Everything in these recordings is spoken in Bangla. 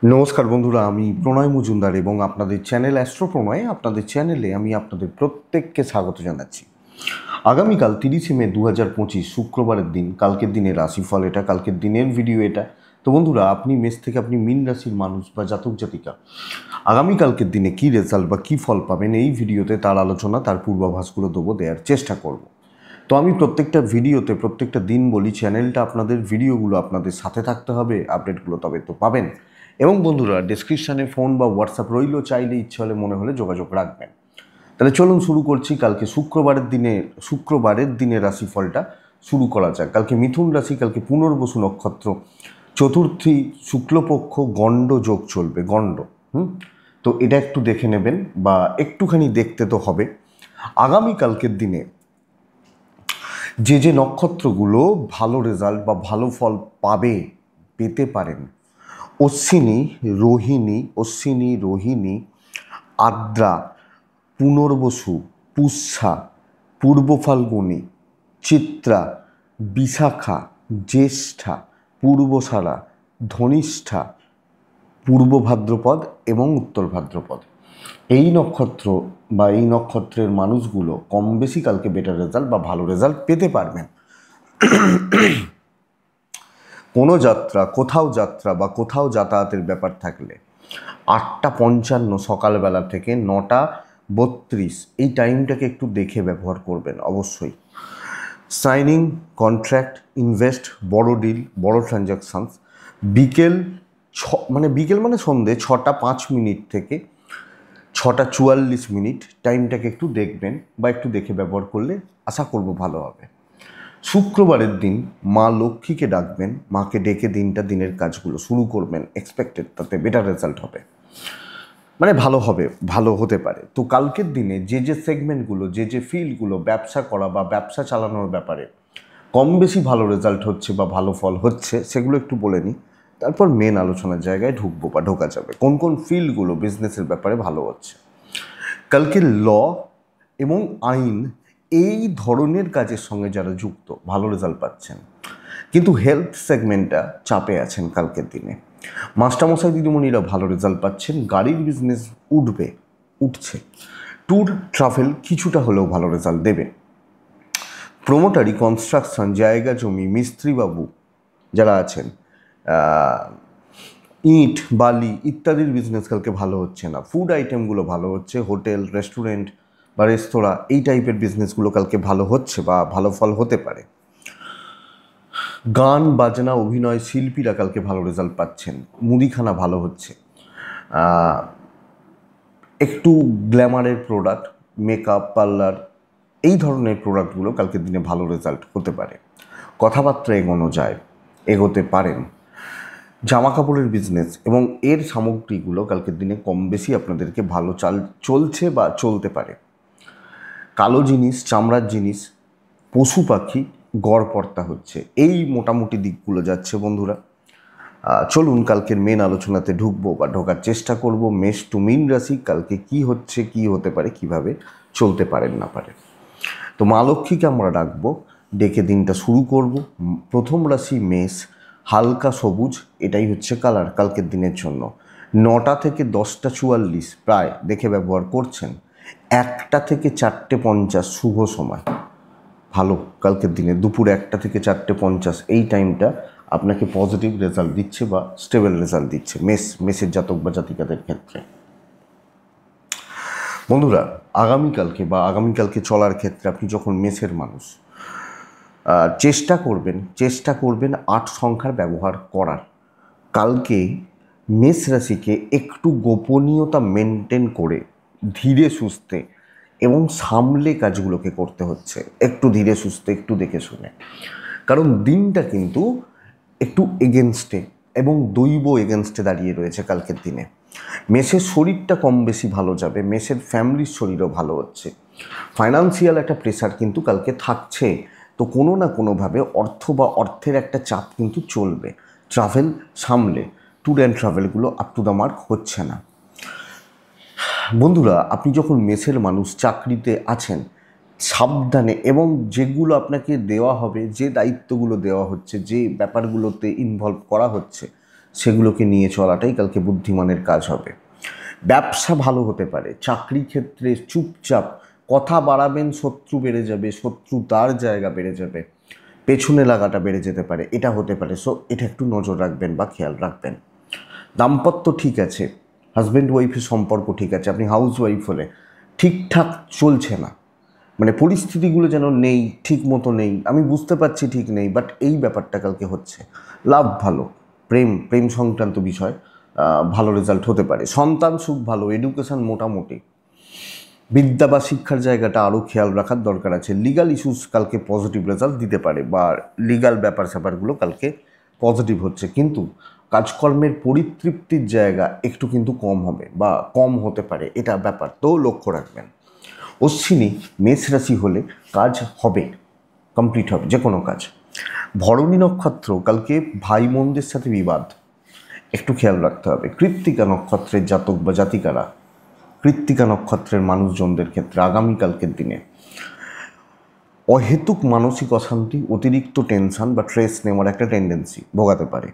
নমস্কার বন্ধুরা, আমি প্রণয় মজুমদার এবং আপনাদের চ্যানেল অ্যাস্ট্রো প্রণয় আপনাদের চ্যানেলে আমি আপনাদের প্রত্যেককে স্বাগত জানাচ্ছি। আগামীকাল 30শে মে 2025 শুক্রবারের দিন, কালকের দিনের রাশিফল এটা, কালকের দিনের ভিডিও এটা। তো বন্ধুরা, আপনি মেষ থেকে আপনি মীন রাশির মানুষ বা জাতক জাতিকা আগামীকালকের দিনে কী রেজাল্ট বা কী ফল পাবেন এই ভিডিওতে তার আলোচনা, তার পূর্বাভাসগুলো দেওয়ার চেষ্টা করব। তো আমি প্রত্যেকটা ভিডিওতে প্রত্যেকটা দিন বলি, চ্যানেলটা আপনাদের, ভিডিওগুলো আপনাদের সাথে থাকতে হবে, আপডেটগুলো তবে তো পাবেন। এবং বন্ধুরা, ডেসক্রিপশানে ফোন বা হোয়াটসঅ্যাপ রইল, চাইলে ইচ্ছে হলে মনে হলে যোগাযোগ রাখবেন। তাহলে চলুন শুরু করছি। কালকে শুক্রবারের দিনে রাশিফলটা শুরু করা যাক। কালকে মিথুন রাশি, কালকে পুনর্বসু নক্ষত্র, চতুর্থী শুক্লপক্ষ, গণ্ড যোগ চলবে, গণ্ড। তো এটা একটু দেখে নেবেন বা একটুখানি দেখতে তো হবে। আগামীকালকের দিনে যে নক্ষত্রগুলো ভালো রেজাল্ট বা ভালো ফল পেতে পারেন: অশ্বিনী, রোহিণী, আদ্রা, পুনর্বসু, পুষ্যা, পূর্ব ফাল্গুনী, চিত্রা, বিশাখা, জ্যেষ্ঠা, পূর্বষাঢ়া, ধনিষ্ঠা, পূর্ব ভাদ্রপদ এবং উত্তর ভাদ্রপদ। এই নক্ষত্র বা এই নক্ষত্রের মানুষগুলো কম বেশি কালকে বেটার রেজাল্ট বা ভালো রেজাল্ট পেতে পারবেন। কোনো যাত্রা বা কোথাও যাতায়াতের ব্যাপার থাকলে 8:55 সকালবেলা থেকে 9:32 এই টাইমটাকে একটু দেখে ব্যবহার করবেন অবশ্যই। সাইনিং, কন্ট্রাক্ট, ইনভেস্ট, বড় ডিল, বড় ট্রানজাকশানস বিকেল মানে সন্ধে 6:05 থেকে 6:44 টাইমটাকে একটু দেখবেন বা একটু দেখে ব্যবহার করলে আশা করব ভালো হবে। শুক্রবারের দিন মা লক্ষ্মীকে ডাকবেন, মাকে ডেকে দিনের কাজগুলো শুরু করবেন, এক্সপেক্টেড তাতে বেটার রেজাল্ট হবে, মানে ভালো হতে পারে। তো কালকের দিনে যে সেগমেন্টগুলো, যে ফিল্ডগুলো ব্যবসা করা বা ব্যবসা চালানোর ব্যাপারে কম বেশি ভালো রেজাল্ট হচ্ছে বা ভালো ফল হচ্ছে, সেগুলো একটু বলে নিই, তারপর মেন আলোচনার জায়গায় ঢোকা যাবে। কোন ফিল্ডগুলো বিজনেসের ব্যাপারে ভালো হচ্ছে কালকে? ল এবং আইন এই ধরনের কাজের সঙ্গে যারা যুক্ত ভালো রেজাল্ট পাচ্ছেন, কিন্তু হেলথ সেগমেন্টটা চাপে আছেন কালকের দিনে। মাস্টারমশাই দিদিমণিরা ভালো রেজাল্ট পাচ্ছেন, গাড়ির বিজনেস উঠছে, ট্যুর ট্রাভেল কিছুটা হলেও ভালো রেজাল্ট দেবে। প্রোমোটারি, কনস্ট্রাকশন, জায়গা জমি, মিস্ত্রিবাবু যারা আছেন, ইট বালি ইত্যাদির বিজনেস কালকে ভালো হচ্ছে না। ফুড আইটেমগুলো ভালো হচ্ছে, হোটেল, রেস্টুরেন্ট বা রেস্তোরাঁ এই টাইপের বিজনেসগুলো কালকে ভালো হচ্ছে বা ভালো ফল হতে পারে। গান বাজনা অভিনয় শিল্পীরা কালকে ভালো রেজাল্ট পাচ্ছেন, মুদিখানা ভালো হচ্ছে, একটু গ্ল্যামারের প্রোডাক্ট, মেকআপ, পার্লার এই ধরনের প্রোডাক্টগুলো কালকের দিনে ভালো রেজাল্ট হতে পারে। কথাবার্তা এগোতে পারেন। জামা কাপড়ের বিজনেস এবং এর সামগ্রীগুলো কালকের দিনে কম বেশি আপনাদেরকে ভালো চলছে বা চলতে পারে। কালো জিনিস, চামড়ার জিনিস, পশু পাখি গড়পড়তা হচ্ছে, এই মোটামুটি দিকগুলো যাচ্ছে বন্ধুরা। চলুন কালকের মেন আলোচনাতে ঢোকার চেষ্টা করব। মেষ টু মীন রাশি কালকে কি হচ্ছে, কি হতে পারে, কিভাবে চলতে পারেন না পারে। তো মা লক্ষ্মীকে আমরা ডাকবো, ডেকে দিনটা শুরু করব। প্রথম রাশি মেষ, হালকা সবুজ এটাই হচ্ছে কালার কালকের দিনের জন্য। 9টা থেকে 10:44 প্রায় দেখে ব্যবহার করছেন। 1টা থেকে 4:50 শুভ সময় ভালো কালকের দিনে। দুপুর 1টা থেকে 4:50 এই টাইমটা আপনাকে পজিটিভ রেজাল্ট দিচ্ছে বা স্টেবল রেজাল্ট দিচ্ছে মেষের জাতক বা জাতিকাদের ক্ষেত্রে। বন্ধুরা, আগামীকালকে চলার ক্ষেত্রে আপনি যখন মেষের মানুষ, চেষ্টা করবেন 8 সংখ্যার ব্যবহার করার। কালকে মেষ রাশিকে একটু গোপনীয়তা মেনটেন করে ধীরে সুস্থে এবং সামলে কাজগুলোকে করতে হচ্ছে, একটু ধীরে সুস্থে, একটু দেখে শুনে। কারণ দিনটা কিন্তু একটু এগেনস্টে এবং দৈব এগেনস্টে দাঁড়িয়ে রয়েছে কালকের দিনে। মেষের শরীরটা কম বেশি ভালো যাবে, মেষের ফ্যামিলির শরীরও ভালো হচ্ছে। ফাইন্যান্সিয়াল একটা প্রেশার কিন্তু কালকে থাকছে, তো কোনো না কোনোভাবে অর্থের একটা চাপ কিন্তু চলবে। ট্রাভেল সামলে, ট্যুর অ্যান্ড ট্রাভেলগুলো আপ টু দ্য মার্ক হচ্ছে না। বন্ধুরা, আপনি যখন মেষের মানুষ চাকরিতে আছেন, সাবধানে, এবং যেগুলো আপনাকে দেওয়া হবে, যে দায়িত্বগুলো দেওয়া হচ্ছে, যে ব্যাপারগুলোতে ইনভলভ করা হচ্ছে, সেগুলোকে নিয়ে চলাটাই কালকে বুদ্ধিমানের কাজ হবে। ব্যবসা ভালো হতে পারে, চাকরি ক্ষেত্রে চুপচাপ কথা বাড়াবেন, শত্রু বেড়ে যাবে, শত্রু তার জায়গা বেড়ে যাবে, পেছনে লাগাটা বেড়ে যেতে পারে, এটা হতে পারে। সো এটা একটু নজর রাখবেন বা খেয়াল রাখবেন। দাম্পত্য ঠিক আছে, হাজব্যান্ড ওয়াইফের সম্পর্ক ঠিক আছে, আপনি হাউস ওয়াইফ হলে ঠিকঠাক চলছে না, মানে পরিস্থিতিগুলো যেন নেই, ঠিক মতো নেই, আমি বুঝতে পারছি ঠিক নেই, বাট এই ব্যাপারটা কালকে হচ্ছে। লাভ ভালো, প্রেম সংক্রান্ত বিষয় ভালো রেজাল্ট হতে পারে। সন্তান সুখ ভালো, এডুকেশন মোটামুটি। বিদ্যা বা শিক্ষার জায়গাটা আরও খেয়াল রাখার দরকার আছে। লিগাল ইস্যুস কালকে পজিটিভ রেজাল্ট দিতে পারে, বা লিগাল ব্যাপার স্যাপারগুলো কালকে পজিটিভ হচ্ছে, কিন্তু কাজকর্মের পরিতৃপ্তির জায়গা একটু কিন্তু কম হবে বা কম হতে পারে, এটা ব্যাপার তো লক্ষ্য রাখবেন। অশ্বিনী মেষ রাশি হলে কাজ হবে, কমপ্লিট হবে যে কোনো কাজ। ভরণী নক্ষত্র কালকে ভাই বোনদের সাথে বিবাদ, একটু খেয়াল রাখতে হবে। কৃত্তিকা নক্ষত্রের জাতক বা জাতিকারা, কৃত্তিকা নক্ষত্রের মানুষজনদের ক্ষেত্রে আগামীকালকের দিনে অহেতুক মানসিক অশান্তি, অতিরিক্ত টেনশন বা স্ট্রেস নেওয়ার একটা টেন্ডেন্সি ভোগাতে পারে।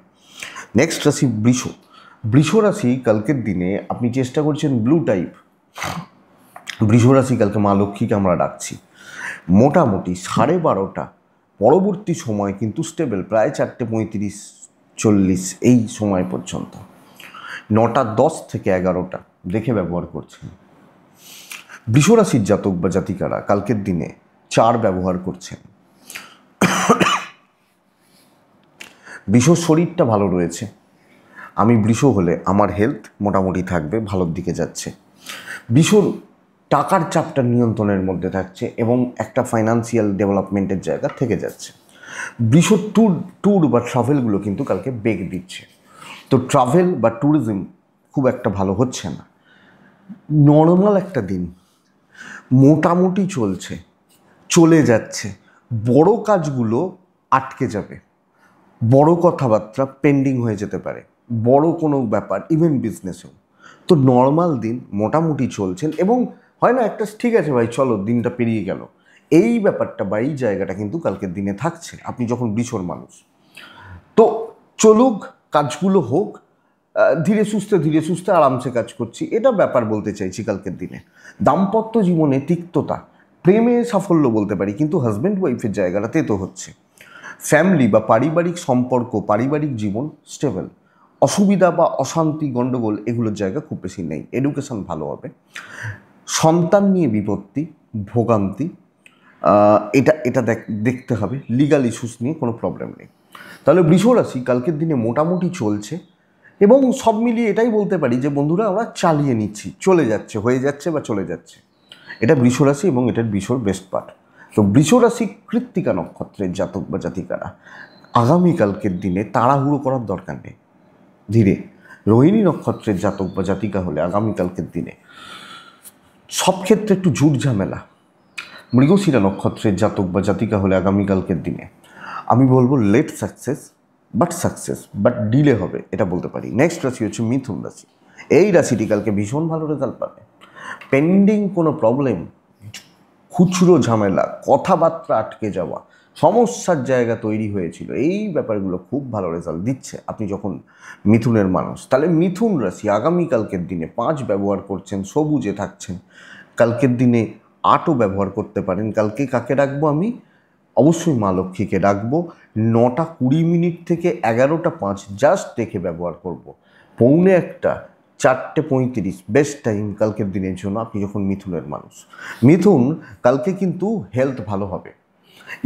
নেক্সট রাশি বৃষ। বৃষ রাশি কালকের দিনে আপনি চেষ্টা করছেন ব্লু টাইপ, বৃষ রাশি কালকে মা লক্ষ্মীকে আমরা ডাকছি। মোটামুটি 12:30 পরবর্তী সময় কিন্তু স্টেবল, প্রায় 4:35-40 এই সময় পর্যন্ত। 9:10 থেকে 11টা দেখে ব্যবহার করছেন। বৃষ রাশির জাতক বা জাতিকারা কালকের দিনে 4 ব্যবহার করছেন। বৃষ শরীরটা ভালো রয়েছে, আমি বৃষ হলে আমার হেলথ মোটামুটি থাকবে, ভালোর দিকে যাচ্ছে। বৃষর টাকার চাপটা নিয়ন্ত্রণের মধ্যে থাকছে এবং একটা ফাইন্যান্সিয়াল ডেভেলপমেন্টের জায়গা থেকে যাচ্ছে। বৃষ ট্যুর বা ট্রাভেলগুলো কিন্তু কালকে বেগ দিচ্ছে, তো ট্রাভেল বা ট্যুরিজম খুব একটা ভালো হচ্ছে না। নর্মাল একটা দিন মোটামুটি চলে যাচ্ছে, বড় কাজগুলো আটকে যাবে, বড় কথাবার্তা পেন্ডিং হয়ে যেতে পারে, বড় কোনো ব্যাপার ইভেন বিজনেসেও। তো নর্মাল দিন মোটামুটি চলছেন, এবং হয় না একটা ঠিক আছে ভাই চলো দিনটা পেরিয়ে গেল, এই ব্যাপারটা বা এই জায়গাটা কিন্তু কালকের দিনে থাকছে। আপনি যখন বৃষর মানুষ, তো চলুক, কাজগুলো হোক, ধীরে সুস্থে আরামসে কাজ করছি, এটা ব্যাপার বলতে চাইছি কালকের দিনে। দাম্পত্য জীবনে তিক্ততা, প্রেমে সাফল্য বলতে পারি, কিন্তু হাজব্যান্ড ওয়াইফের জায়গাটাতে তো হচ্ছে। ফ্যামিলি বা পারিবারিক সম্পর্ক, পারিবারিক জীবন স্টেবল, অসুবিধা বা অশান্তি গণ্ডগোল এগুলোর জায়গা খুব বেশি নেই। এডুকেশন ভালো হবে। সন্তান নিয়ে বিপত্তি, ভোগান্তি, এটা দেখতে হবে। লিগাল ইস্যুস নিয়ে কোনো প্রবলেম নেই। তাহলে বৃষ রাশি কালকের দিনে মোটামুটি চলছে, এবং সব মিলিয়ে এটাই বলতে পারি যে বন্ধুরা আমরা চালিয়ে নিচ্ছি, চলে যাচ্ছে, হয়ে যাচ্ছে বা চলে যাচ্ছে। এটা বৃষ রাশি এবং এটার বৃষর বেস্ট পার্ট। তো বৃষ রাশি কৃত্তিকা নক্ষত্রের জাতক বা জাতিকারা আগামীকালকের দিনে তাড়াহুড়ো করার দরকার নেই, ধীরে। রোহিণী নক্ষত্রের জাতক বা জাতিকা হলে আগামীকালকের দিনে সব ক্ষেত্রে একটু ঝুট ঝামেলা। মৃগশিরা নক্ষত্রের জাতক বা জাতিকা হলে আগামীকালকের দিনে আমি বলবো লেট সাকসেস বাট ডিলে হবে, এটা বলতে পারি। নেক্সট রাশি হচ্ছে মিথুন রাশি। এই রাশিটি কালকে ভীষণ ভালো রেজাল্ট পাবে। পেন্ডিং কোনো প্রবলেম, খুচরো ঝামেলা, কথাবার্তা আটকে যাওয়া, সমস্যার জায়গা তৈরি হয়েছিল, এই ব্যাপারগুলো খুব ভালো রেজাল্ট দিচ্ছে আপনি যখন মিথুনের মানুষ। তাহলে মিথুন রাশি আগামীকালকের দিনে 5 ব্যবহার করছেন, সবুজে থাকছেন, কালকের দিনে 8ও ব্যবহার করতে পারেন। কালকে কাকে রাখবো আমি? অবশ্যই মা লক্ষ্মীকে রাখবো। 9:20 থেকে 11:05 জাস্ট দেখে ব্যবহার করব। 1:45 4:35 বেস্ট টাইম কালকের দিনের জন্য আপনি যখন মিথুনের মানুষ। মিথুন কালকে কিন্তু হেলথ ভালো হবে,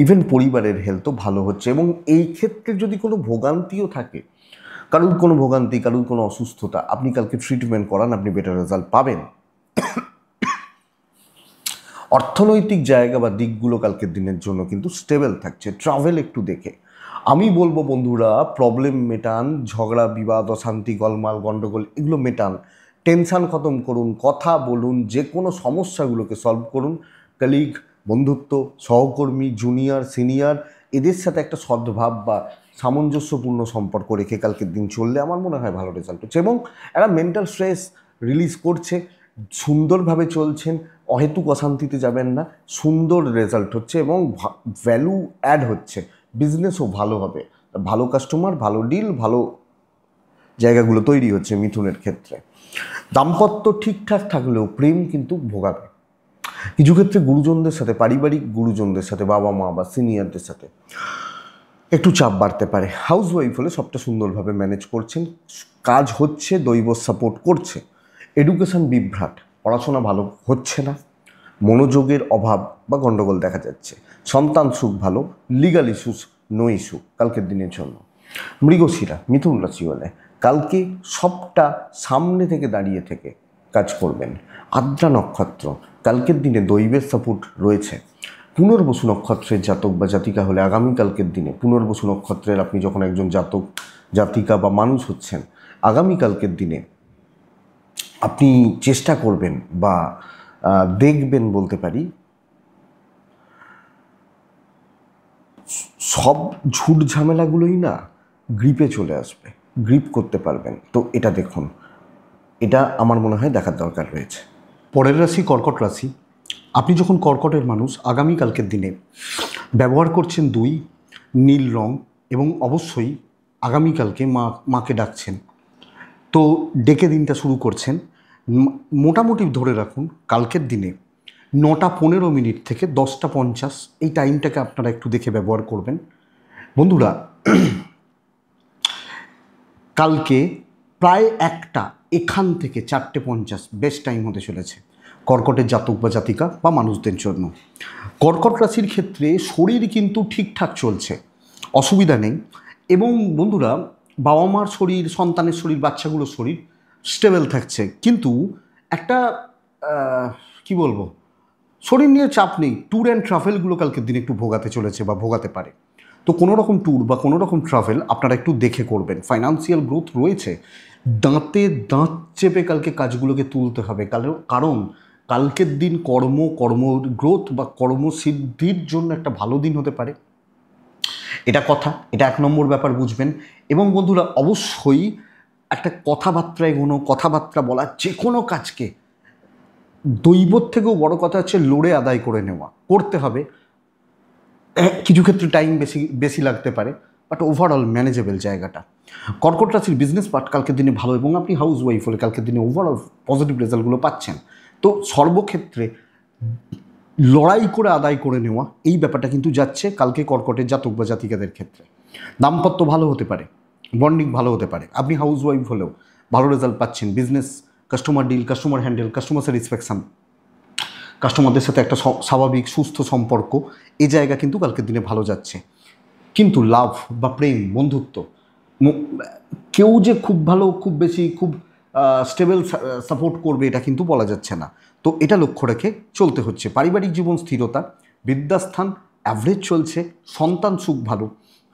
ইভেন পরিবারের হেলথও ভালো হচ্ছে, এবং এই ক্ষেত্রে যদি কোনো ভোগান্তিও থাকে, কারুর কোনো ভোগান্তি, কারুর কোনো অসুস্থতা, আপনি কালকে ট্রিটমেন্ট করান, আপনি বেটার রেজাল্ট পাবেন। অর্থনৈতিক জায়গা বা দিকগুলো কালকের দিনের জন্য কিন্তু স্টেবল থাকছে। ট্রাভেল একটু দেখে আমি বলবো বন্ধুরা, প্রবলেম মেটান, ঝগড়া বিবাদ অশান্তি গলমাল গণ্ডগোল এগুলো মেটান, টেনশান খতম করুন, কথা বলুন, যে কোনো সমস্যাগুলোকে সলভ করুন। কলিগ, বন্ধুত্ব, সহকর্মী, জুনিয়র, সিনিয়র, এদের সাথে একটা সদ্ভাব বা সামঞ্জস্যপূর্ণ সম্পর্ক রেখে কালকের দিন চললে আমার মনে হয় ভালো রেজাল্ট হচ্ছে, এবং একটা মেন্টাল স্ট্রেস রিলিজ করছে, সুন্দরভাবে চলছেন, অহেতুক অশান্তিতে যাবেন না, সুন্দর রেজাল্ট হচ্ছে এবং ভ্যালু অ্যাড হচ্ছে, বিজনেসও ভালো হবে, ভালো কাস্টমার, ভালো ডিল, ভালো জায়গাগুলো তৈরি হচ্ছে মিথুনের ক্ষেত্রে। দাম্পত্য ঠিকঠাক থাকলেও প্রেম কিন্তু ভোগাবে। কিছু ক্ষেত্রে গুরুজনদের সাথে, পারিবারিক গুরুজনদের সাথে, বাবা মা বা সিনিয়রদের সাথে একটু চাপ বাড়তে পারে। হাউস ওয়াইফ হলে সবটা সুন্দরভাবে ম্যানেজ করছেন, কাজ হচ্ছে, দৈব সাপোর্ট করছে। এডুকেশন বিভ্রাট, পড়াশোনা ভালো হচ্ছে না, মনোযোগের অভাব বা গণ্ডগোল দেখা যাচ্ছে। সন্তান সুখ ভালো, লিগাল ইস্যুস নো ইস্যু কালকের দিনের জন্য। মৃগশিরা মিথুন রাশি হলে কালকে সবটা সামনে থেকে দাঁড়িয়ে থেকে কাজ করবেন। আদ্রা নক্ষত্র, কালকের দিনে দৈবের সাপোর্ট রয়েছে। পুনর্বসু নক্ষত্রের জাতক বা জাতিকা হলে আগামীকালকের দিনে, পুনর্বসু নক্ষত্রের আপনি যখন একজন জাতক জাতিকা বা মানুষ হচ্ছেন, আগামীকালকের দিনে আপনি চেষ্টা করবেন বা দেখবেন বলতে পারি, সব ঝুট ঝামেলাগুলোই না গ্রিপে চলে আসবে, গ্রিপ করতে পারবেন। তো এটা দেখুন, এটা আমার মনে হয় দেখার দরকার রয়েছে। পরের রাশি কর্কট রাশি। আপনি যখন কর্কটের মানুষ, আগামীকালকের দিনে ব্যবহার করছেন 2 নীল রং, এবং অবশ্যই আগামীকালকে মাকে ডাকছেন, তো ডেকে দিনটা শুরু করছেন। মোটামুটি ধরে রাখুন কালকের দিনে 9:15 থেকে 10:50 এই টাইমটাকে আপনারা একটু দেখে ব্যবহার করবেন। বন্ধুরা, কালকে প্রায় 1টা এখান থেকে 4:50 বেস্ট টাইম হতে চলেছে কর্কটের জাতক বা জাতিকা বা মানুষদের জন্য। কর্কট রাশির ক্ষেত্রে শরীর কিন্তু ঠিকঠাক চলছে, অসুবিধা নেই। এবং বন্ধুরা, বাবা মার শরীর, সন্তানের শরীর, বাচ্চাগুলোর শরীর স্টেবল থাকছে, কিন্তু একটা কি বলবো, শরীর নিয়ে চাপ নেই। ট্যুর অ্যান্ড ট্রাভেলগুলো কালকের দিনে একটু ভোগাতে চলেছে বা ভোগাতে পারে। তো কোনো রকম ট্যুর বা কোনো রকম ট্রাভেল আপনারা একটু দেখে করবেন। ফাইন্যান্সিয়াল গ্রোথ রয়েছে, দাঁতে দাঁত চেপে কালকে কাজগুলোকে তুলতে হবে, কারণ কালকের দিন কর্ম গ্রোথ বা কর্মসিদ্ধির জন্য একটা ভালো দিন হতে পারে। এটা কথা, এটা 1 নম্বর ব্যাপার বুঝবেন। এবং বন্ধুরা, অবশ্যই একটা কথাবার্তায় কথাবার্তা বলা, যে কোনো কাজকে দৈবর থেকেও বড় কথা হচ্ছে লড়ে আদায় করে নেওয়া, করতে হবে। কিছু ক্ষেত্রে টাইম বেশি লাগতে পারে, বাট ওভারঅল ম্যানেজেবল জায়গাটা। কর্কট রাশির বিজনেস পার্ট কালকের দিনে ভালো, এবং আপনি হাউস ওয়াইফ হলে কালকের দিনে ওভারঅল পজিটিভ রেজাল্টগুলো পাচ্ছেন। তো সর্বক্ষেত্রে লড়াই করে আদায় করে নেওয়া, এই ব্যাপারটা কিন্তু যাচ্ছে কালকে কর্কটের জাতক বা জাতিকাদের ক্ষেত্রে। দাম্পত্য ভালো হতে পারে, বন্ডিং ভালো হতে পারে। আপনি হাউস ওয়াইফ হলেও ভালো রেজাল্ট পাচ্ছেন। Business, customer deal, customer handle, customer satisfaction, কাস্টমারদের সাথে একটা স্বাভাবিক সুস্থ সম্পর্ক, এই জায়গা কিন্তু কালকের দিনে ভালো যাচ্ছে। কিন্তু লাভ বা প্রেম, বন্ধুত্ব, কেউ যে খুব ভালো, খুব বেশি, খুব স্টেবল সাপোর্ট করবে এটা কিন্তু বলা যাচ্ছে না। তো এটা লক্ষ্য রেখে চলতে হচ্ছে। পারিবারিক জীবন স্থিরতা, বিদ্যাস্থান অ্যাভারেজ চলছে, সন্তান সুখ ভালো,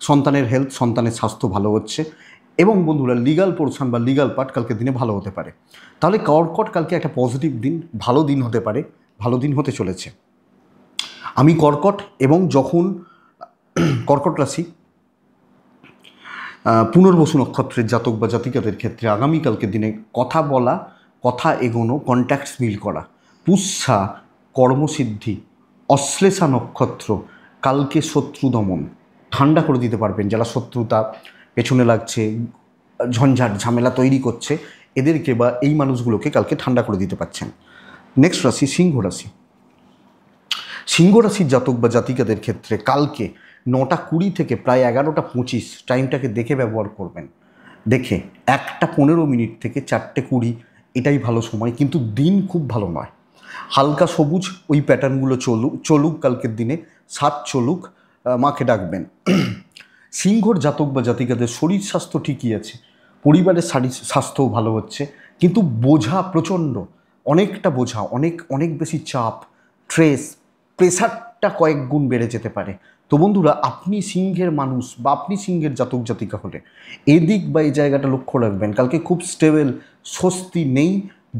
সন্তানের হেলথ, সন্তানের স্বাস্থ্য ভালো হচ্ছে। এবং বন্ধুরা, লিগাল পোর্শন বা লিগাল পার্ট কালকের দিনে ভালো হতে পারে। তাহলে কর্কট কালকে একটা পজিটিভ দিন, ভালো দিন হতে পারে, ভালো দিন হতে চলেছে। আমি কর্কট, এবং যখন কর্কট রাশি পুনর্বসু নক্ষত্রের জাতক বা জাতিকাদের ক্ষেত্রে আগামীকালকের দিনে কথা বলা, কথা এগোনো, কন্ট্যাক্টস বিল্ড করা, পুষ্যা কর্মসিদ্ধি, অশ্লেষা নক্ষত্র কালকে শত্রু দমন ঠান্ডা করে দিতে পারবেন। যারা শত্রুতা পেছনে লাগছে, ঝঞ্ঝাট ঝামেলা তৈরি করছে, এদেরকে বা এই মানুষগুলোকে কালকে ঠান্ডা করে দিতে পারছেন। নেক্সট রাশি সিংহ রাশি। সিংহ রাশির জাতক বা জাতিকাদের ক্ষেত্রে কালকে 9:20 থেকে প্রায় 11:25 টাইমটাকে দেখে ব্যবহার করবেন। দেখে 1:15 থেকে 4:20 এটাই ভালো সময়, কিন্তু দিন খুব ভালো নয়। হালকা সবুজ ওই প্যাটার্নগুলো চলুক কালকের দিনে, সাত চলুক, মাকে ডাকবেন। সিংহর জাতক বা জাতিকাদের শরীর স্বাস্থ্য ঠিকই আছে, পরিবারের স্বাস্থ্যও ভালো হচ্ছে, কিন্তু বোঝা প্রচণ্ড, অনেকটা বোঝা, অনেক বেশি চাপ, প্রেশারটা কয়েক গুণ বেড়ে যেতে পারে। তো বন্ধুরা, আপনি সিংহের মানুষ বা আপনি সিংহের জাতক জাতিকা হলে এদিক বা এই জায়গাটা লক্ষ্য রাখবেন। কালকে খুব স্টেবল, স্বস্তি নেই,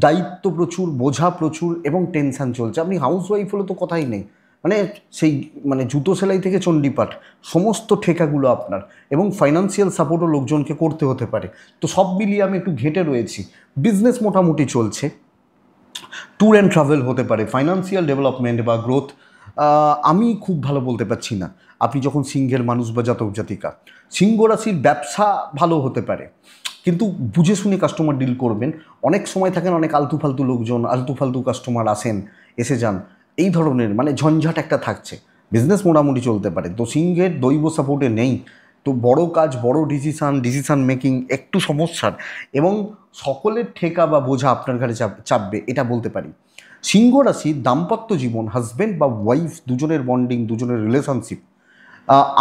দায়িত্ব প্রচুর, বোঝা প্রচুর, এবং টেনশান চলছে। আপনি হাউস ওয়াইফ হলে তো কথাই নেই, সেই জুতো সেলাই থেকে চণ্ডীপাঠ সমস্ত ঠেকাগুলো আপনার, এবং ফাইন্যান্সিয়াল সাপোর্টও লোকজনকে করতে হতে পারে। তো সব মিলিয়ে আমি একটু ঘেঁটে রয়েছি। বিজনেস মোটামুটি চলছে, ট্যুর অ্যান্ড ট্রাভেল হতে পারে, ফাইন্যান্সিয়াল ডেভেলপমেন্ট বা গ্রোথ আমি খুব ভালো বলতে পারছি না। আপনি যখন সিংহের মানুষ বা জাতক জাতিকা, সিংহ রাশির ব্যবসা ভালো হতে পারে, কিন্তু বুঝে শুনে কাস্টমার ডিল করবেন। অনেক সময় থাকেন অনেক আলতু ফালতু লোকজন, আলতু ফালতু কাস্টমার আসেন, এসে যান, এই ধরনের মানে ঝঞ্ঝাট একটা থাকছে। বিজনেস মোটামুটি চলতে পারে। তো সিংহের দৈব সাপোর্টে নেই, তো বড় কাজ, বড় ডিসিশন মেকিং একটু সমস্যার, এবং সকলের ঠেকা বা বোঝা আপনার ঘাড়ে চাপবে, এটা বলতে পারি। সিংহ রাশি দাম্পত্য জীবন, হাজব্যান্ড বা ওয়াইফ দুজনের বন্ডিং, দুজনের রিলেশনশিপ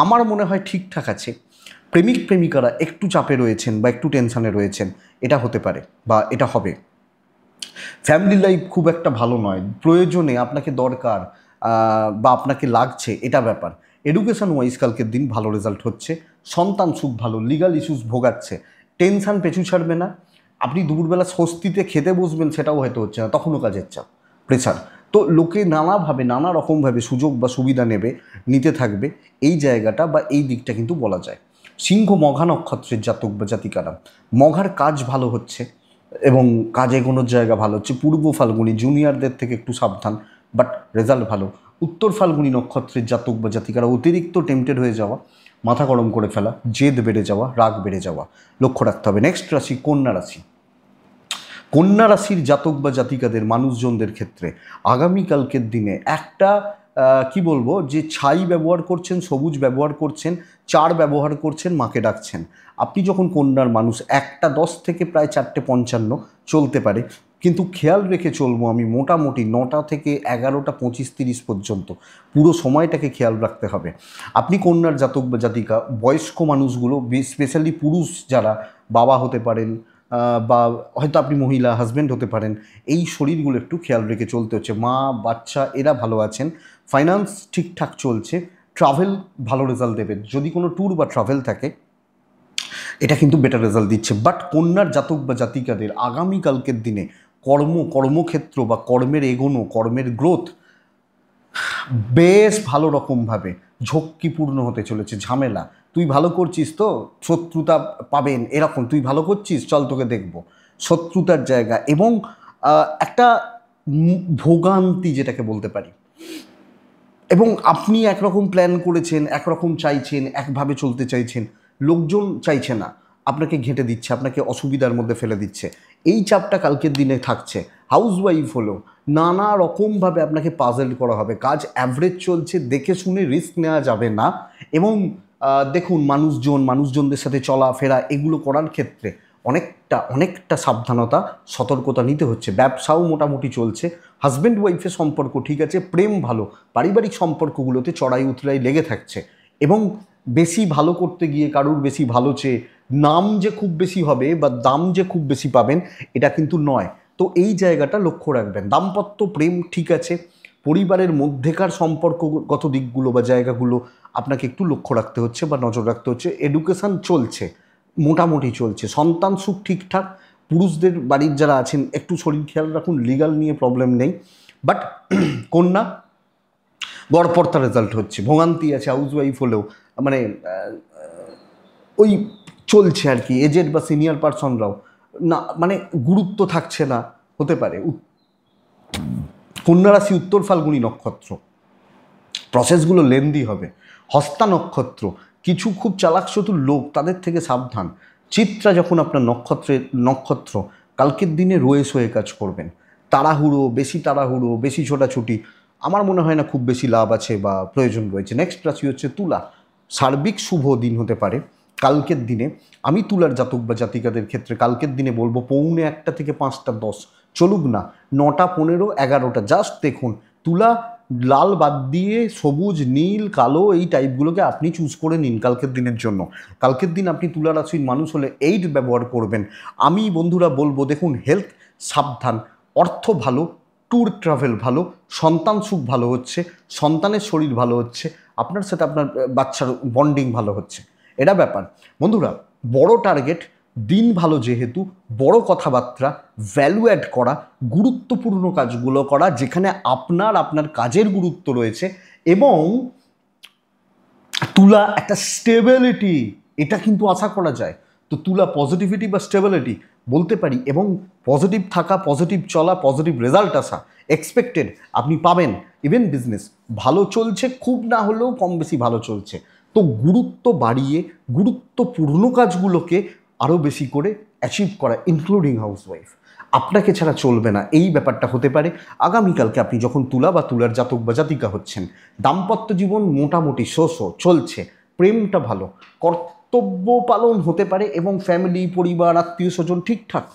আমার মনে হয় ঠিকঠাক আছে। প্রেমিক প্রেমিকারা একটু চাপে রয়েছেন বা একটু টেনশানে রয়েছেন, এটা হতে পারে বা এটা হবে। ফ্যামিলি লাইফ খুব একটা ভালো নয়, প্রয়োজনে আপনাকে দরকার বা আপনাকে লাগছে, এটা ব্যাপার। এডুকেশন ওয়াইজ কালকের দিন ভালো রেজাল্ট হচ্ছে, সন্তান সুখ ভালো, লিগাল ইস্যুস ভোগাচ্ছে, টেনশান পেছু ছাড়বে না। আপনি দুপুরবেলা স্বস্তিতে খেতে বসবেন, সেটাও হয়তো হচ্ছে না, তখনও কাজের চাপ, প্রেশার। তো লোকে নানাভাবে নানা রকমভাবে সুযোগ বা সুবিধা নিতে থাকবে, এই জায়গাটা বা এই দিকটা কিন্তু বলা যায়। সিংহ মঘা নক্ষত্রের জাতক বা জাতিকারা, মঘার কাজ ভালো হচ্ছে এবং কাজ এগোনোর জায়গা ভালো হচ্ছে। পূর্ব ফাল্গুনি জুনিয়রদের থেকে একটু সাবধান, বাট রেজাল্ট ভালো। উত্তর ফাল্গুনি নক্ষত্রের জাতক বা জাতিকারা অতিরিক্ত টেম্পটেড হয়ে যাওয়া, মাথা গরম করে ফেলা, জেদ বেড়ে যাওয়া, রাগ বেড়ে যাওয়া লক্ষ্য রাখতে হবে। নেক্সট রাশি কন্যা রাশি। কন্যা রাশির জাতক বা জাতিকাদের মানুষজনদের ক্ষেত্রে আগামীকালকের দিনে একটা কি বলবো, যে ছাই ব্যবহার করছেন, সবুজ ব্যবহার করছেন, চার ব্যবহার করছেন, মাকে ডাকছেন। আপনি যখন কন্যার মানুষ, 1টা 10 থেকে প্রায় 4টে 55 চলতে পারে, কিন্তু খেয়াল রেখে চলবো আমি মোটামুটি 9টা থেকে 11টা 25-30 পর্যন্ত পুরো সময়টাকে খেয়াল রাখতে হবে। আপনি কন্যার জাতক বা জাতিকা, বয়স্ক মানুষগুলো, স্পেশালি পুরুষ যারা বাবা হতে পারেন বা হয়তো আপনি মহিলা হাজব্যান্ড হতে পারেন, এই শরীরগুলো একটু খেয়াল রেখে চলতে হচ্ছে। মা বাচ্চা এরা ভালো আছেন, ফাইন্যান্স ঠিকঠাক চলছে, ট্রাভেল ভালো রেজাল্ট দেবে। যদি কোনো ট্যুর বা ট্রাভেল থাকে, এটা কিন্তু বেটার রেজাল্ট দিচ্ছে। বাট কন্যার জাতক বা জাতিকাদের আগামীকালকের দিনে কর্মক্ষেত্র বা কর্মের এগোনো, কর্মের গ্রোথ বেশ ভালো রকমভাবে ঝক্কিপূর্ণ হতে চলেছে। ঝামেলা, তুই ভালো করছিস তো শত্রুতা পাবেন, এরকম তুই ভালো করছিস চল তোকে দেখব, শত্রুতার জায়গা এবং একটা ভোগান্তি যেটাকে বলতে পারি। এবং আপনি একরকম প্ল্যান করেছেন, একরকম চাইছেন, একভাবে চলতে চাইছেন, লোকজন চাইছে না, আপনাকে ঘেঁটে দিচ্ছে, আপনাকে অসুবিধার মধ্যে ফেলে দিচ্ছে, এই চাপটা কালকের দিনে থাকছে। হাউসওয়াইফ হলো নানা রকমভাবে আপনাকে পাজেল করা হবে, কাজ অ্যাভারেজ চলছে, দেখে শুনে রিস্ক নেওয়া যাবে না। এবং দেখুন, মানুষজনদের সাথে চলাফেরা এগুলো করার ক্ষেত্রে অনেকটা সাবধানতা, সতর্কতা নিতে হচ্ছে। ব্যবসাও মোটামুটি চলছে, হাজব্যান্ড ওয়াইফের সম্পর্ক ঠিক আছে, প্রেম ভালো, পারিবারিক সম্পর্কগুলোতে চড়াই উতরাই লেগে থাকছে। এবং বেশি ভালো করতে গিয়ে কারুর বেশি ভালো চেয়ে নাম যে খুব বেশি হবে বা দাম যে খুব বেশি পাবেন, এটা কিন্তু নয়। তো এই জায়গাটা লক্ষ্য রাখবেন। দাম্পত্য প্রেম ঠিক আছে, পরিবারের মধ্যেকার সম্পর্কগত দিকগুলো বা জায়গাগুলো আপনাকে একটু লক্ষ্য রাখতে হচ্ছে বা নজর রাখতে হচ্ছে। এডুকেশন চলছে, মোটামুটি চলছে, সন্তান সুখ ঠিকঠাক। পুরুষদের বাড়ির যারা আছেন একটু শরীর খেয়াল রাখুন, লিগাল নিয়ে প্রবলেম নেই। বাট কন্যা গড়পড়তা রেজাল্ট হচ্ছে, ভোগান্তি আছে হাউসওয়াইফ হলেও, মানে ওই চলছে আর কি। এজেড বা সিনিয়র পার্সনরাও না, মানে গুরুত্ব থাকছে না, হতে পারে। কন্যা রাশি উত্তর ফাল্গুনী নক্ষত্র, প্রসেসগুলো লেন্দি হবে। হস্তা নক্ষত্র, কিছু খুব চালাক চতুর লোক, তাদের থেকে সাবধান। চিত্রা যখন আপনার নক্ষত্র, কালকের দিনে রয়ে সয়ে কাজ করবেন। তাড়াহুড়ো, বেশি ছোটাছুটি আমার মনে হয় না খুব বেশি লাভ আছে বা প্রয়োজন রয়েছে। নেক্সট রাশি হচ্ছে তুলা। সার্বিক শুভ দিন হতে পারে কালকের দিনে। আমি তুলার জাতক বা জাতিকাদের ক্ষেত্রে কালকের দিনে বলবো 1:45 থেকে 5টা 10 চলুক না, 9টা 15 11টা জাস্ট দেখুন। তুলা লাল বাদ দিয়ে সবুজ, নীল, কালো এই টাইপগুলোকে আপনি চুজ করে নিন কালকের দিনের জন্য। কালকের দিন আপনি তুলা রাশির মানুষ হলে 8 ব্যবহার করবেন। আমি বন্ধুরা বলবো, দেখুন, হেলথ সাবধান, অর্থ ভালো, ট্যুর ট্রাভেল ভালো, সন্তান সুখ ভালো হচ্ছে, সন্তানের শরীর ভালো হচ্ছে, আপনার সাথে আপনার বাচ্চার বন্ডিং ভালো হচ্ছে, এটা ব্যাপার। বন্ধুরা, বড় টার্গেট, দিন ভালো যেহেতু, বড় কথাবার্তা, ভ্যালু অ্যাড করা, গুরুত্বপূর্ণ কাজগুলো করা যেখানে আপনার কাজের গুরুত্ব রয়েছে। এবং তুলা একটা স্টেবিলিটি, এটা কিন্তু আশা করা যায়। তো তুলা পজিটিভিটি বা স্টেবিলিটি বলতে পারি, এবং পজিটিভ থাকা, পজিটিভ চলা, পজিটিভ রেজাল্ট আসা এক্সপেক্টেড আপনি পাবেন। ইভেন বিজনেস ভালো চলছে, খুব না হলেও কম বেশি ভালো চলছে। তো গুরুত্ব বাড়িয়ে গুরুত্বপূর্ণ কাজগুলোকে আরও বেশি করে অ্যাচিভ করা, ইনক্লুডিং হাউসওয়াইফ। আপনাকে ছাড়া চলবে না, এই ব্যাপারটা হতে পারে। আগামীকালকে আপনি যখন তুলা বা তুলার জাতক বা জাতিকা হচ্ছেন, দাম্পত্য জীবন মোটামুটি চলছে, প্রেমটা ভালো, কর্তব্য পালন হতে পারে এবং ফ্যামিলি, পরিবার, আত্মীয় স্বজন ঠিকঠাক,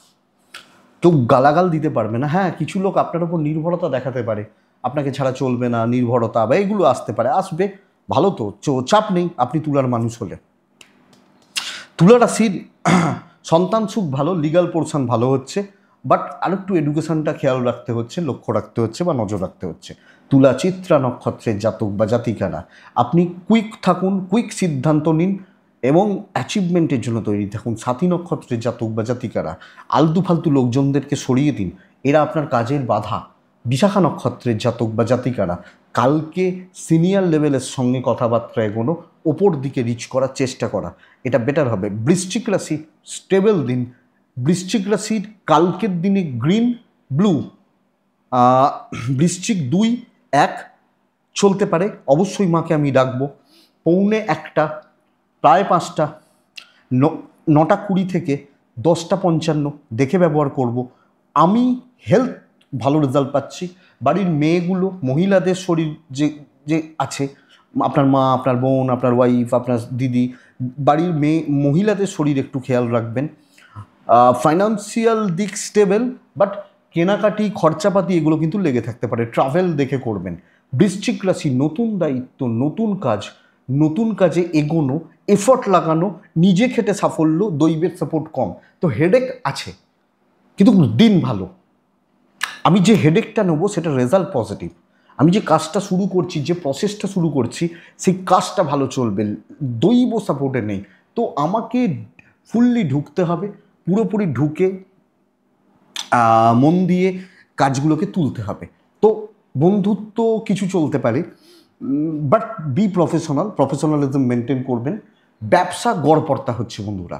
কেউ গালাগাল দিতে পারবে না। হ্যাঁ, কিছু লোক আপনার উপর নির্ভরতা দেখাতে পারে, আপনাকে ছাড়া চলবে না, নির্ভরতা বা এগুলো আসতে পারে, আসবে, ভালো তো, চাপ নেই আপনি তুলার মানুষ হলে। তুলা রাশির সন্তান সুখ ভালো, লিগাল পোর্শন ভালো হচ্ছে, বাট আরেকটু এডুকেশনটা খেয়াল রাখতে হচ্ছে, লক্ষ্য রাখতে হচ্ছে বা নজর রাখতে হচ্ছে। তুলা চিত্রা নক্ষত্রের জাতক বা জাতিকারা, আপনি কুইক থাকুন, কুইক সিদ্ধান্ত নিন এবং অ্যাচিভমেন্টের জন্য তৈরি থাকুন। সাথী নক্ষত্রের জাতক বা জাতিকারা, আলতু ফালতু লোকজনদেরকে সরিয়ে দিন, এরা আপনার কাজের বাধা। বিশাখা নক্ষত্রের জাতক বা জাতিকারা, কালকে সিনিয়র লেভেলের সঙ্গে কথাবার্তা এগোনো, ওপর দিকে রিচ করার চেষ্টা করা, এটা বেটার হবে। বৃশ্চিক রাশি, স্টেবল দিন। বৃশ্চিক রাশির কালকের দিনে গ্রিন, ব্লু, বৃশ্চিক 2-1 চলতে পারে। অবশ্যই মাকে আমি ডাকবো। 1:45, প্রায় 5টা, 9:20 থেকে 10:55 দেখে ব্যবহার করব। আমি হেলথ ভালো রেজাল্ট পাচ্ছি। বাড়ির মেয়েগুলো, মহিলাদের শরীর যে যে আছে, আপনার মা, আপনার বোন, আপনার ওয়াইফ, আপনার দিদি, বাড়ির মহিলাদের শরীর একটু খেয়াল রাখবেন। ফাইন্যান্সিয়াল দিক স্টেবল, বাট কেনাকাটি, খরচাপাতি এগুলো কিন্তু লেগে থাকতে পারে, ট্রাভেল দেখে করবেন। বৃশ্চিক রাশি, নতুন দায়িত্ব, নতুন কাজ, নতুন কাজে এগোনো, এফর্ট লাগানো, নিজে খেটে সাফল্য, দৈবের সাপোর্ট কম, তো হেডেক আছে কিন্তু দিন ভালো। আমি যে হেডেকটা নেবো সেটা রেজাল্ট পজিটিভ। আমি যে কাজটা শুরু করছি, যে প্রসেসটা শুরু করছি, সেই কাজটা ভালো চলবে, দৈব সাপোর্টে নেই, তো আমাকে ফুললি ঢুকতে হবে, পুরোপুরি ঢুকে মন দিয়ে কাজগুলোকে তুলতে হবে। তো বন্ধুত্ব কিছু চলতে পারে, বাট বি প্রফেশনালিজম মেনটেন করবেন। ব্যবসা গড়পড়তা হচ্ছে বন্ধুরা,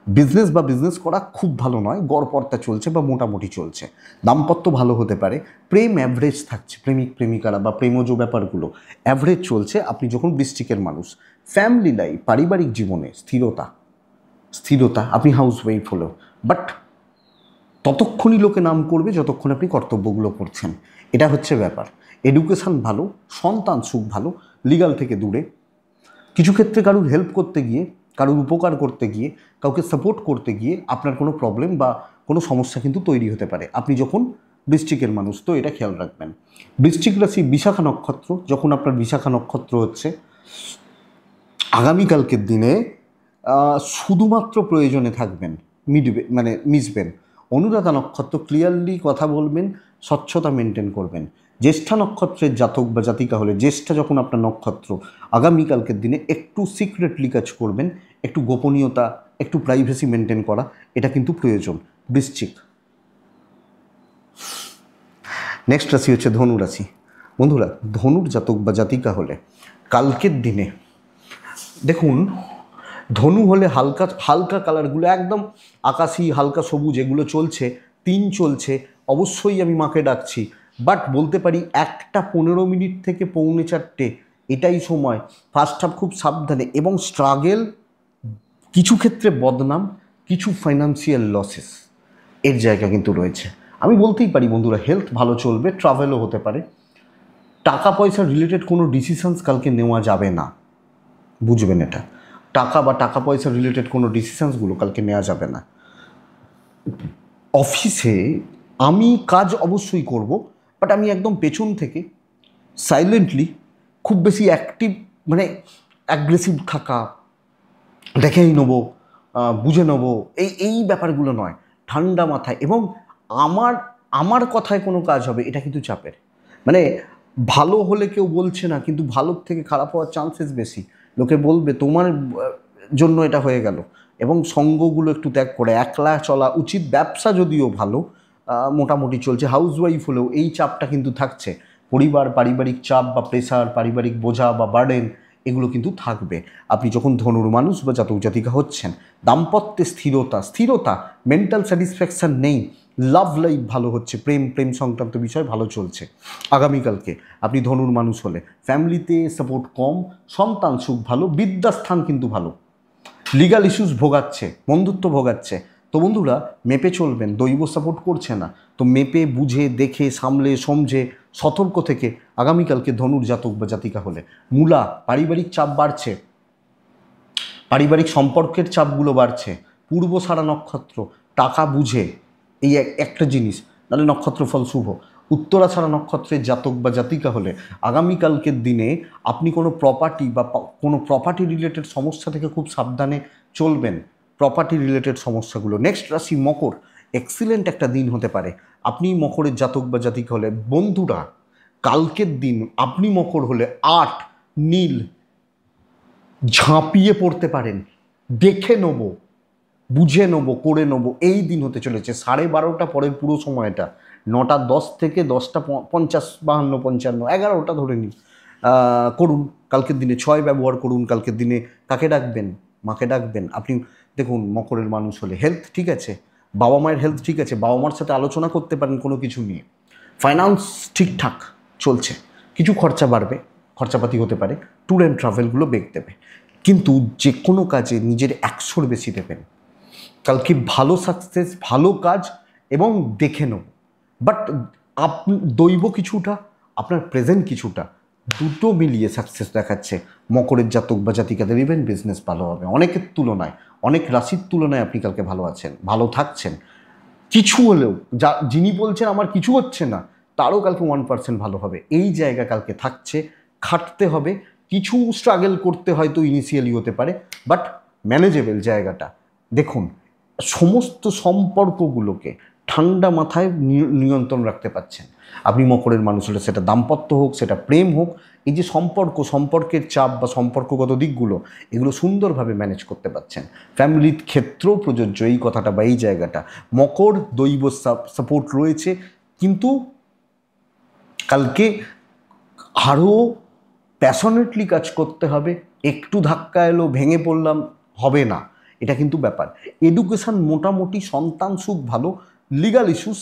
বিজনেস করা খুব ভালো নয়, গড়পড়তা চলছে বা মোটামুটি চলছে। দাম্পত্য ভালো হতে পারে, প্রেম অ্যাভারেজ থাকছে, প্রেমিক প্রেমিকারা বা প্রেমজ ব্যাপারগুলো অ্যাভারেজ চলছে আপনি যখন বৃশ্চিকের মানুষ। ফ্যামিলি লাইফ, পারিবারিক জীবনে স্থিরতা, আপনি হাউস ওয়াইফ হলেও, বাট ততক্ষণই লোকে নাম করবে যতক্ষণ আপনি কর্তব্যগুলো করছেন, এটা হচ্ছে ব্যাপার। এডুকেশান ভালো, সন্তান সুখ ভালো, লিগাল থেকে দূরে। কিছু ক্ষেত্রে কারুর হেল্প করতে গিয়ে, কারুর উপকার করতে গিয়ে, কাউকে সাপোর্ট করতে গিয়ে আপনার কোনো প্রবলেম বা কোনো সমস্যা কিন্তু তৈরি হতে পারে আপনি যখন বৃশ্চিকের মানুষ, তো এটা খেয়াল রাখবেন। বৃশ্চিক রাশি, বিশাখা নক্ষত্র, যখন আপনার বিশাখা নক্ষত্র হচ্ছে, আগামীকালকের দিনে শুধুমাত্র প্রয়োজনে থাকবেন, মিশবেন। অনুরাধা নক্ষত্র, ক্লিয়ারলি কথা বলবেন, স্বচ্ছতা মেনটেন করবেন। জ্যেষ্ঠা নক্ষত্রের জাতক বা জাতিকা হলে, জ্যেষ্ঠা যখন আপনার নক্ষত্র, আগামীকালকের দিনে একটু সিক্রেটলি কাজ করবেন, একটু গোপনীয়তা, একটু প্রাইভেসি মেনটেন করা, এটা কিন্তু প্রয়োজন। বৃশ্চিক। নেক্সট রাশি হচ্ছে ধনু রাশি। বন্ধুরা, ধনুর জাতক বা জাতিকা হলে কালকের দিনে দেখুন, ধনু হলে হালকা কালারগুলো, একদম আকাশি, হালকা সবুজ, এগুলো চলছে, 3 চলছে, অবশ্যই আমি মাকে ডাকছি। বাট বলতে পারি 1:15 থেকে 3:45 এটাই সময়। ফার্স্ট হাফ খুব সাবধানে এবং স্ট্রাগেল, কিছু ক্ষেত্রে বদনাম, কিছু ফাইন্যান্সিয়াল লসেস এর জায়গা কিন্তু রয়েছে। আমি বলতেই পারি বন্ধুরা, হেলথ ভালো চলবে, ট্রাভেলও হতে পারে। টাকা পয়সা রিলেটেড কোনো ডিসিশনস কালকে নেওয়া যাবে না, বুঝবেন এটা। টাকা পয়সা রিলেটেড কোনো ডিসিশনসগুলো কালকে নেওয়া যাবে না। অফিসে আমি কাজ অবশ্যই করব, বাট আমি একদম পেছন থেকে সাইলেন্টলি, খুব বেশি অ্যাক্টিভ, অ্যাগ্রেসিভ থাকা, দেখেই নেবো, বুঝে নেবো, এই ব্যাপারগুলো নয়। ঠান্ডা মাথায়, এবং আমার কথায় কোনো কাজ হবে, এটা কিন্তু চাপের। ভালো হলে কেউ বলছে না, কিন্তু ভালোর থেকে খারাপ হওয়ার চান্সেস বেশি। লোকে বলবে তোমার জন্য এটা হয়ে গেল, এবং সঙ্গগুলো একটু ত্যাগ করে একলা চলা উচিত। ব্যবসা যদিও ভালো, মোটামুটি চলছে, হাউসওয়াইফ হলেও এই চাপটা কিন্তু থাকছে। পরিবার, পারিবারিক চাপ বা প্রেশার, পারিবারিক বোঝা বা বার্ডেন, এগুলো কিন্তু থাকবে আপনি যখন ধনুর মানুষ বা জাতক জাতিকা হচ্ছেন। দাম্পত্যে স্থিরতা, মেন্টাল স্যাটিসফ্যাকশান নেই। লাভ লাইফ ভালো হচ্ছে, প্রেম সংক্রান্ত বিষয় ভালো চলছে আগামীকালকে আপনি ধনুর মানুষ হলে। ফ্যামিলিতে সাপোর্ট কম, সন্তান সুখ ভালো, বিদ্যাস্থান কিন্তু ভালো। লিগাল ইস্যুস ভোগাচ্ছে, বন্ধুত্ব ভোগাচ্ছে। তো বন্ধুরা মেপে চলবেন, দৈব সাপোর্ট করছে না, তো মেপে বুঝে দেখে সামলে সমঝে সতর্ক থেকে আগামীকালকে ধনুর জাতক বা জাতিকা হলে মূলা পারিবারিক চাপ বাড়ছে, পারিবারিক সম্পর্কের চাপগুলো বাড়ছে। পূর্বসারা নক্ষত্র টাকা বুঝে এই একটা জিনিস, নাহলে নক্ষত্র ফল শুভ। উত্তরাছাড়া নক্ষত্রের জাতক বা জাতিকা হলে আগামীকালকের দিনে আপনি কোনো প্রপার্টি বা কোনো প্রপার্টি রিলেটেড সমস্যা থেকে খুব সাবধানে চলবেন, প্রপার্টি রিলেটেড সমস্যাগুলো। নেক্সট রাশি মকর, এক্সিলেন্ট একটা দিন হতে পারে। আপনি মকরের জাতক বা জাতিকা হলে বন্ধুরা কালকের দিন আপনি মকর হলে 8 নীল ঝাঁপিয়ে পড়তে পারেন, দেখে নেবো, বুঝে নেবো, করে নেবো, এই দিন হতে চলেছে। 12:30 পরের পুরো সময়টা 9:10 থেকে 10:50, 52, 55, 11টা ধরে নিন, করুন কালকের দিনে। 6 ব্যবহার করুন কালকের দিনে। কাকে ডাকবেন? মাকে ডাকবেন। আপনি দেখুন মকরের মানুষ হলে হেলথ ঠিক আছে, বাবা মায়ের হেলথ ঠিক আছে, বাবা মার সাথে আলোচনা করতে পারেন কোনো কিছু নিয়ে। ফাইন্যান্স ঠিকঠাক চলছে, কিছু খরচা বাড়বে, খরচাপাতি হতে পারে, ট্যুর অ্যান্ড ট্রাভেলগুলো বেগ দেবে, কিন্তু যে কোনো কাজে নিজের 100-র বেশি দেবেন। কালকে ভালো সাকসেস, ভালো কাজ এবং দেখে নেব। বাট দৈব কিছুটা, আপনার প্রেজেন্ট কিছুটা, দুটো মিলিয়ে সাকসেস দেখাচ্ছে মকরের জাতক বা জাতিকাদের। ইভেন বিজনেস ভালো হবে অনেকের তুলনায়, অনেক রাশির তুলনায় আপনি কালকে ভালো আছেন, ভালো থাকছেন। কিছু হলেও যিনি বলছেন আমার কিছু হচ্ছে না, তারও কালকে 1% ভালো হবে, এই জায়গা কালকে থাকছে। খাটতে হবে, কিছু স্ট্রাগল করতে হয়তো ইনিশিয়ালি হতে পারে, বাট ম্যানেজেবল জায়গাটা। দেখুন সমস্ত সম্পর্কগুলোকে ঠান্ডা মাথায় নিয়ন্ত্রণ রাখতে পারছেন আপনি মকরের মানুষ হলে, সেটা দাম্পত্য হোক, সেটা প্রেম হোক। এই যে সম্পর্কের চাপ বা সম্পর্কগত দিকগুলো, এগুলো সুন্দরভাবে ম্যানেজ করতে পারছেন। ফ্যামিলির ক্ষেত্রেও প্রযোজ্য এই কথাটা বা এই জায়গাটা। মকর দৈব সাপোর্ট রয়েছে, কিন্তু কালকে আরও প্যাশনেটলি কাজ করতে হবে। একটু ধাক্কা এলো, ভেঙে পড়লাম, হবে না, এটা কিন্তু ব্যাপার। এডুকেশান মোটামুটি, সন্তান সুখ ভালো, লিগাল ইস্যুস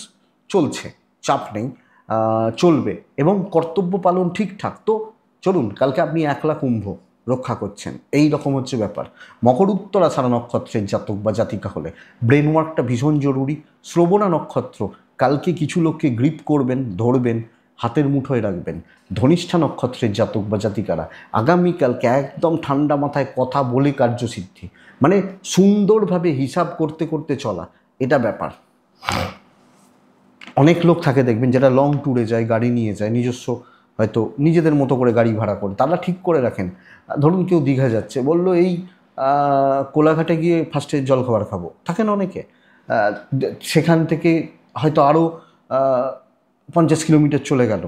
চলছে, চাপ নেই, চলবে, এবং কর্তব্য পালন ঠিকঠাক। তো চলুন কালকে আপনি 1 লাখ কুম্ভ রক্ষা করছেন, এই রকম হচ্ছে ব্যাপার। মকর উত্তরাছাড়া নক্ষত্রের জাতক বা জাতিকা হলে ব্রেন ওয়ার্কটা ভীষণ জরুরি। শ্রবণা নক্ষত্র, কালকে কিছু লোককে গ্রিপ করবেন, ধরবেন, হাতের মুঠোয় রাখবেন। ধনিষ্ঠা নক্ষত্রের জাতক বা জাতিকারা আগামীকালকে একদম ঠান্ডা মাথায় কথা বলে কার্যসিদ্ধি, মানে সুন্দরভাবে হিসাব করতে করতে চলা, এটা ব্যাপার। অনেক লোক থাকে দেখবেন যারা লং ট্যুরে যায়, গাড়ি নিয়ে যায়, নিজস্ব হয়তো নিজেদের মতো করে গাড়ি ভাড়া করে, তারা ঠিক করে রাখেন। ধরুন কেউ দীঘা যাচ্ছে, বললো এই কোলাঘাটে গিয়ে ফার্স্টে জলখাবার খাবো, থাকেন অনেকে, সেখান থেকে হয়তো আরও 50 কিলোমিটার চলে গেল,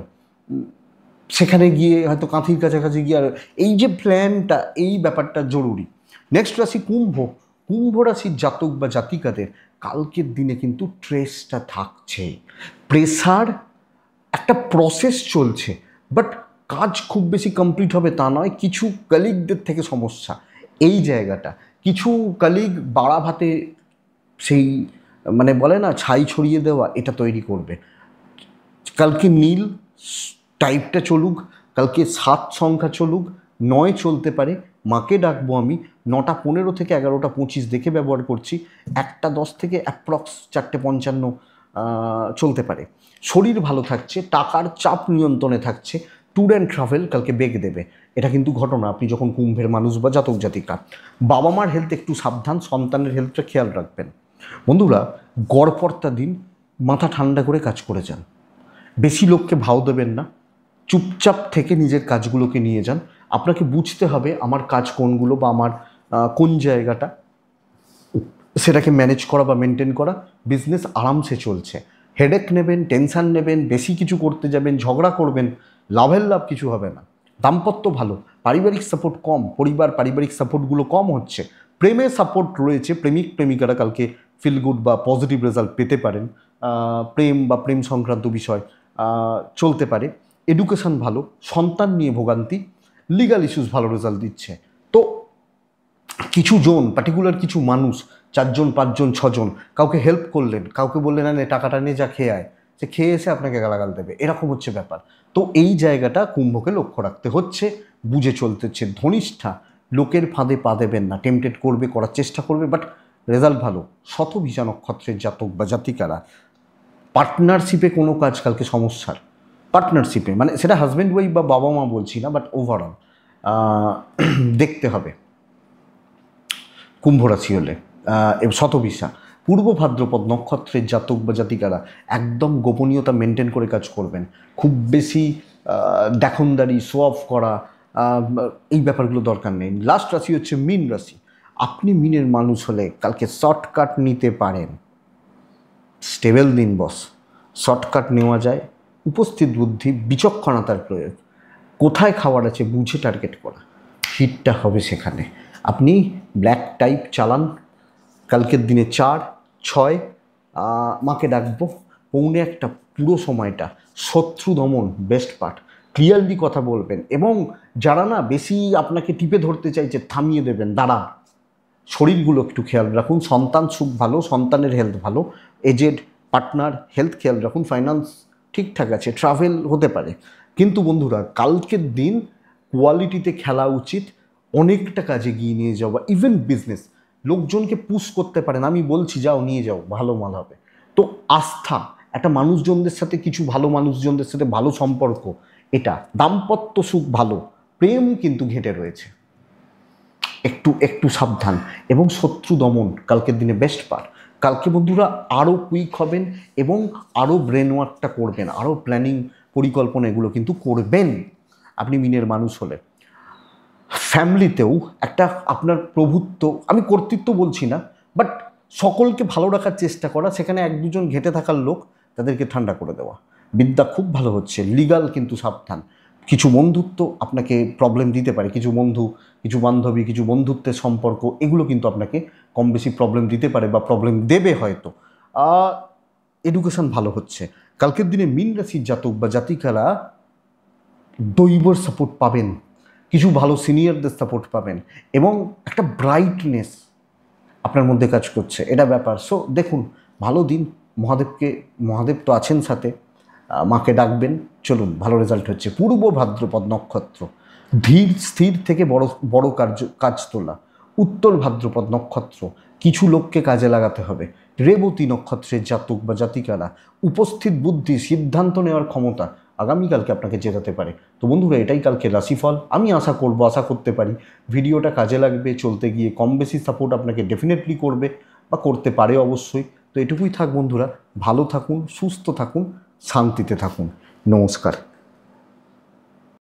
সেখানে গিয়ে হয়তো কাঁথির কাছাকাছি গিয়ে, আর এই যে প্ল্যানটা, এই ব্যাপারটা জরুরি। নেক্সট রাশি কুম্ভ, কুম্ভ রাশির জাতক বা জাতিকাদের কালকের দিনে কিন্তু স্ট্রেসটা থাকছে, প্রেসার, একটা প্রসেস চলছে, বাট কাজ খুব বেশি কমপ্লিট হবে তা নয়। কিছু কলিগদের থেকে সমস্যা, এই জায়গাটা, কিছু কলিগ বাড়া ভাতে সেই মানে বলে না ছাই ছড়িয়ে দেওয়া, এটা তৈরি করবে। কালকে নীল টাইপটা চলুক, কালকে 7 সংখ্যা চলুক, 9 চলতে পারে। মাকে ডাকবো আমি 9:15 থেকে 11:25 দেখে ব্যবহার করছি। 1:10 থেকে অ্যাপ্রক্স 4:55 চলতে পারে। শরীর ভালো থাকছে, টাকার চাপ নিয়ন্ত্রণে থাকছে, ট্যুর অ্যান্ড ট্রাভেল কালকে বেগ দেবে, এটা কিন্তু ঘটনা। আপনি যখন কুম্ভের মানুষ বা জাতক জাতিকা, বাবা মার হেলথ একটু সাবধান, সন্তানের হেলথটা খেয়াল রাখবেন। বন্ধুরা গড়পড়তা দিন, মাথা ঠান্ডা করে কাজ করে যান, বেশি লোককে ভাও দেবেন না, চুপচাপ থেকে নিজের কাজগুলোকে নিয়ে যান। আপনাকে বুঝতে হবে আমার কাজ কোনগুলো বা আমার কোন জায়গাটা, সেটাকে ম্যানেজ করা বা মেনটেন করা। বিজনেস আরামসে চলছে, হেডেক নেবেন, টেনশান নেবেন, বেশি কিছু করতে যাবেন, ঝগড়া করবেন, লাভের লাভ কিছু হবে না। দাম্পত্য ভালো, পারিবারিক সাপোর্ট কম, পারিবারিক সাপোর্টগুলো কম হচ্ছে। প্রেমে সাপোর্ট রয়েছে, প্রেমিক প্রেমিকারা কালকে ফিল গুড বা পজিটিভ রেজাল্ট পেতে পারেন, প্রেম বা প্রেম সংক্রান্ত বিষয় চলতে পারে। এডুকেশান ভালো, সন্তান নিয়ে ভোগান্তি, লিগাল ইস্যুস ভালো রেজাল্ট দিচ্ছে। তো কিছু জন পার্টিকুলার কিছু মানুষ, 4 জন 5 জন 6 জন কাউকে হেল্প করলেন, কাউকে বললেন না টাকাটা নিয়ে যা খেয়ে আয়, সে খেয়ে এসে আপনাকে গালাগাল দেবে, এরকম হচ্ছে ব্যাপার। তো এই জায়গাটা কুম্ভকে লক্ষ্য রাখতে হচ্ছে, বুঝে চলতে হচ্ছে। ধনিষ্ঠা লোকের ফাঁদে পা দেবেন না, টেম্পটেড করবে, করার চেষ্টা করবে, বাট রেজাল্ট ভালো। শতভিষা নক্ষত্রের জাতক বা জাতিকারা পার্টনারশিপে কোনো কাজ কালকে সমস্যার, পার্টনারশিপে মানে সেটা হাজব্যান্ড ওয়াইফ বা বাবা মা বলছি না, বাট ওভারঅল দেখতে হবে। কুম্ভ রাশি হলে শতভিষা পূর্ব ভাদ্রপদ নক্ষত্রের জাতক বা জাতিকারা একদম গোপনীয়তা মেনটেন করে কাজ করবেন। খুব বেশি দেখনদারি, শো অফ করা, এই ব্যাপারগুলো দরকার নেই। লাস্ট রাশি হচ্ছে মীন রাশি। আপনি মীনের মানুষ হলে কালকে শর্টকাট নিতে পারেন। স্টেবল দিন বস, শর্টকাট নেওয়া যায়। উপস্থিত বুদ্ধি, বিচক্ষণতার প্রয়োগ, কোথায় খাবার আছে বুঝে টার্গেট করা, হিটটা হবে সেখানে। আপনি ব্ল্যাক টাইপ চালান। কালকের দিনে 4, 6 মাকে ডাকবো, 1:45 পুরো সময়টা শত্রু দমন বেস্ট পার্ট। ক্লিয়ারলি কথা বলবেন, এবং যারা না বেশি আপনাকে টিপে ধরতে চাইছে থামিয়ে দেবেন, দাঁড়া। শরীরগুলো একটু খেয়াল রাখুন, সন্তান সুখ ভালো, সন্তানের হেলথ ভালো, এজেড পার্টনার হেলথ খেয়াল রাখুন, ফাইন্যান্স ঠিকঠাক আছে, ট্রাভেল হতে পারে। কিন্তু বন্ধুরা কালকের দিন কোয়ালিটিতে খেলা উচিত, অনেকটা কাজে গিয়ে নিয়ে যাওয়া, ইভেন বিজনেস লোকজনকে পুশ করতে পারেন। আমি বলছি যাও নিয়ে যাও, ভালো মাল হবে। তো আস্থা, একটা মানুষজনদের সাথে, কিছু ভালো মানুষজনদের সাথে ভালো সম্পর্ক, এটা দাম্পত্য সুখ ভালো, প্রেম কিন্তু ঘেঁটে রয়েছে। একটু সাবধান, এবং শত্রু দমন কালকের দিনে বেস্ট পার্ট। কালকে বন্ধুরা আরও কুইক হবেন এবং আরও ব্রেন ওয়ার্কটা করবেন, আরও প্ল্যানিং, পরিকল্পনা এগুলো কিন্তু করবেন আপনি মিনের মানুষ হলে। ফ্যামিলিতেও একটা আপনার প্রভুত্ব, আমি কর্তৃত্ব বলছি না, বাট সকলকে ভালো রাখার চেষ্টা করা, সেখানে 1-2 জন ঘেঁটে থাকার লোক তাদেরকে ঠান্ডা করে দেওয়া। বিদ্যা খুব ভালো হচ্ছে, লিগাল কিন্তু সাবধান। কিছু বন্ধুত্ব আপনাকে প্রবলেম দিতে পারে, কিছু বন্ধু, কিছু বান্ধবী, কিছু বন্ধুত্বের সম্পর্ক, এগুলো কিন্তু আপনাকে কম বেশি প্রবলেম দিতে পারে বা প্রবলেম দেবে হয়তো। এডুকেশন ভালো হচ্ছে কালকের দিনে। মীন রাশির জাতক বা জাতিকারা দৈবর সাপোর্ট পাবেন, কিছু ভালো সিনিয়রদের সাপোর্ট পাবেন, এবং একটা ব্রাইটনেস আপনার মধ্যে কাজ করছে, এটা ব্যাপার। সো দেখুন, ভালো দিন। মহাদেব তো আছেন সাথে, মাকে ডাকবেন। চলুন, ভালো রেজাল্ট হচ্ছে। পূর্ব ভাদ্রপদ নক্ষত্র, ধীর স্থির থেকে বড় কাজ তোলা। উত্তর ভাদ্রপদ নক্ষত্র, কিছু লোককে কাজে লাগাতে হবে। রেবতী নক্ষত্রের জাতক বা জাতিকারা উপস্থিত বুদ্ধি, সিদ্ধান্ত নেওয়ার ক্ষমতা আগামীকালকে আপনাকে জেতাতে পারে। তো বন্ধুরা, এটাই কালকে রাশিফল। আমি আশা করতে পারি ভিডিওটা কাজে লাগবে, চলতে গিয়ে কম বেশি সাপোর্ট আপনাকে ডেফিনেটলি করবে বা করতে পারে অবশ্যই। তো এটুকুই থাক বন্ধুরা, ভালো থাকুন, সুস্থ থাকুন, শান্তিতে থাকুন। নমস্কার।